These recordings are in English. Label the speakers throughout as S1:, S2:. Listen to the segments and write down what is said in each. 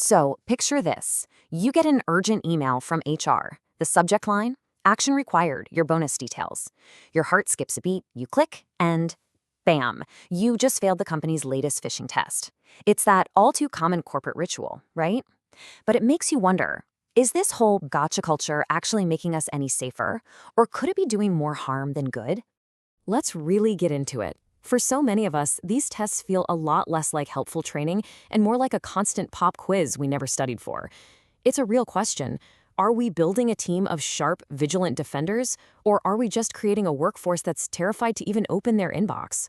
S1: So, picture this. You get an urgent email from HR. The subject line, action required, your bonus details. Your heart skips a beat, you click, and bam, you just failed the company's latest phishing test. It's that all too common corporate ritual, right? But it makes you wonder, is this whole gotcha culture actually making us any safer? Or could it be doing more harm than good? Let's really get into it. For so many of us, these tests feel a lot less like helpful training and more like a constant pop quiz we never studied for. It's a real question. Are we building a team of sharp, vigilant defenders, or are we just creating a workforce that's terrified to even open their inbox?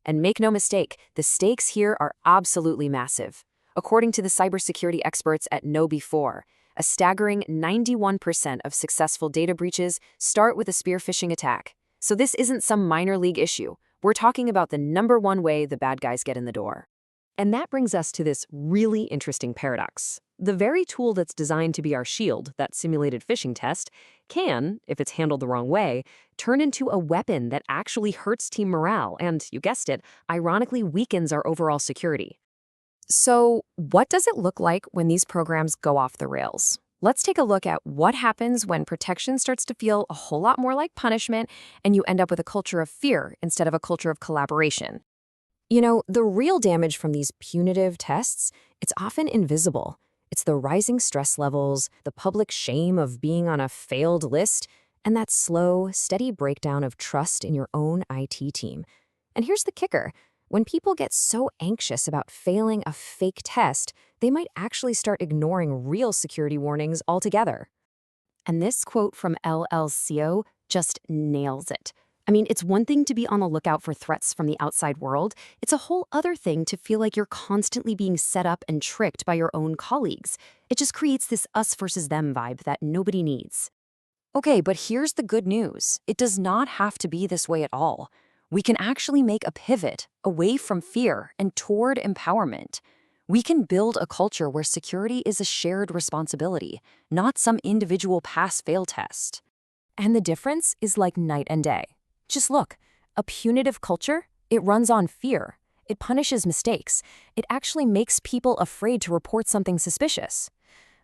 S1: And make no mistake, the stakes here are absolutely massive. According to the cybersecurity experts at KnowBe4, a staggering 91% of successful data breaches start with a spear phishing attack. So this isn't some minor league issue. We're talking about the #1 way the bad guys get in the door. And that brings us to this really interesting paradox. The very tool that's designed to be our shield, that simulated phishing test, can, if it's handled the wrong way, turn into a weapon that actually hurts team morale and, you guessed it, ironically weakens our overall security. So, what does it look like when these programs go off the rails? Let's take a look at what happens when protection starts to feel a whole lot more like punishment and you end up with a culture of fear instead of a culture of collaboration. You know, the real damage from these punitive tests, it's often invisible. It's the rising stress levels, the public shame of being on a failed list, and that slow, steady breakdown of trust in your own IT team. And here's the kicker. When people get so anxious about failing a fake test, they might actually start ignoring real security warnings altogether. And this quote from LLCO just nails it. I mean, it's one thing to be on the lookout for threats from the outside world. It's a whole other thing to feel like you're constantly being set up and tricked by your own colleagues. It just creates this us versus them vibe that nobody needs. Okay, but here's the good news. It does not have to be this way at all. We can actually make a pivot away from fear and toward empowerment. We can build a culture where security is a shared responsibility, not some individual pass-fail test. And the difference is like night and day. Just look, a punitive culture, it runs on fear. It punishes mistakes. It actually makes people afraid to report something suspicious.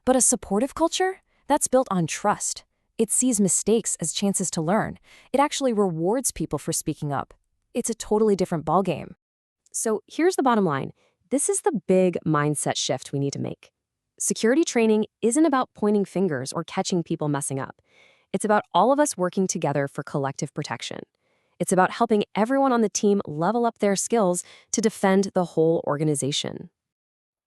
S1: But a supportive culture, that's built on trust. It sees mistakes as chances to learn. It actually rewards people for speaking up. It's a totally different ballgame. So here's the bottom line. This is the big mindset shift we need to make. Security training isn't about pointing fingers or catching people messing up. It's about all of us working together for collective protection. It's about helping everyone on the team level up their skills to defend the whole organization.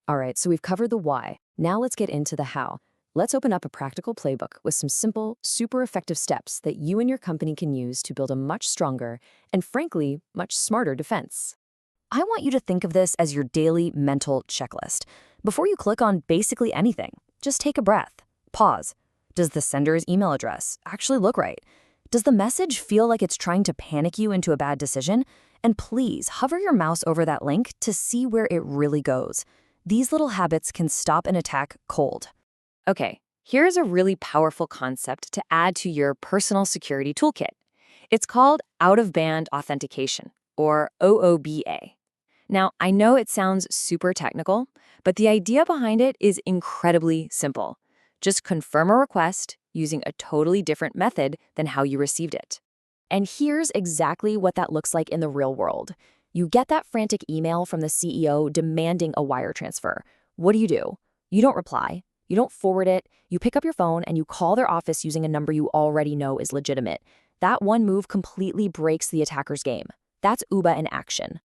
S1: All right, so we've covered the why. Now let's get into the how. Let's open up a practical playbook with some simple, super effective steps that you and your company can use to build a much stronger and, frankly, much smarter defense. I want you to think of this as your daily mental checklist. Before you click on basically anything, just take a breath. Pause. Does the sender's email address actually look right? Does the message feel like it's trying to panic you into a bad decision? And please hover your mouse over that link to see where it really goes. These little habits can stop an attack cold. Okay, here's a really powerful concept to add to your personal security toolkit. It's called out-of-band authentication, or OOBA. Now, I know it sounds super technical, but the idea behind it is incredibly simple. Just confirm a request using a totally different method than how you received it. And here's exactly what that looks like in the real world. You get that frantic email from the CEO demanding a wire transfer. What do? You don't reply. You don't forward it. You pick up your phone and you call their office using a number you already know is legitimate. That one move completely breaks the attacker's game. That's UBA in action.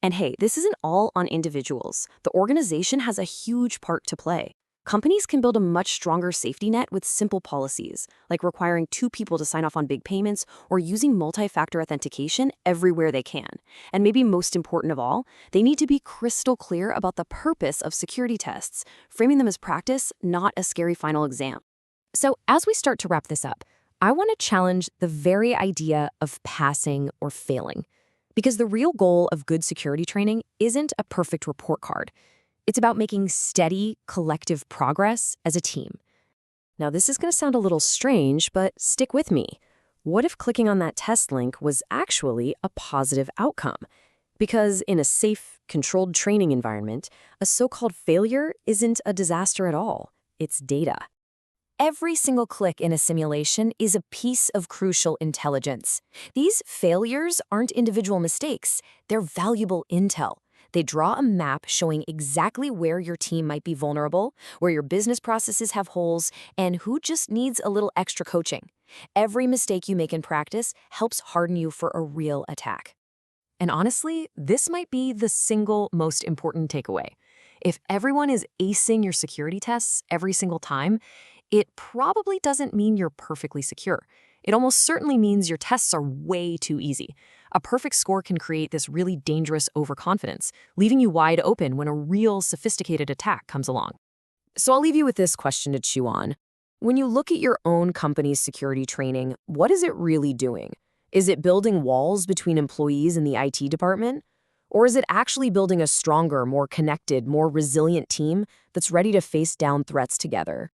S1: And hey, this isn't all on individuals. The organization has a huge part to play. Companies can build a much stronger safety net with simple policies, like requiring 2 people to sign off on big payments or using multi-factor authentication everywhere they can. And maybe most important of all, they need to be crystal clear about the purpose of security tests, framing them as practice, not a scary final exam. So as we start to wrap this up, I want to challenge the very idea of passing or failing. Because the real goal of good security training isn't a perfect report card. It's about making steady, collective progress as a team. Now, this is going to sound a little strange, but stick with me. What if clicking on that test link was actually a positive outcome?
S2: Because in a safe, controlled training environment, a so-called failure isn't a disaster at all. It's data.
S1: Every single click in a simulation is a piece of crucial intelligence. These failures aren't individual mistakes, they're valuable intel. They draw a map showing exactly where your team might be vulnerable, where your business processes have holes, and who just needs a little extra coaching. Every mistake you make in practice helps harden you for a real attack. And honestly, this might be the single most important takeaway. If everyone is acing your security tests every single time, it probably doesn't mean you're perfectly secure. It almost certainly means your tests are way too easy. A perfect score can create this really dangerous overconfidence, leaving you wide open when a real sophisticated attack comes along. So I'll leave you with this question to chew on. When you look at your own company's security training, what is it really doing? Is it building walls between employees in the IT department? Or is it actually building a stronger, more connected, more resilient team that's ready to face down threats together?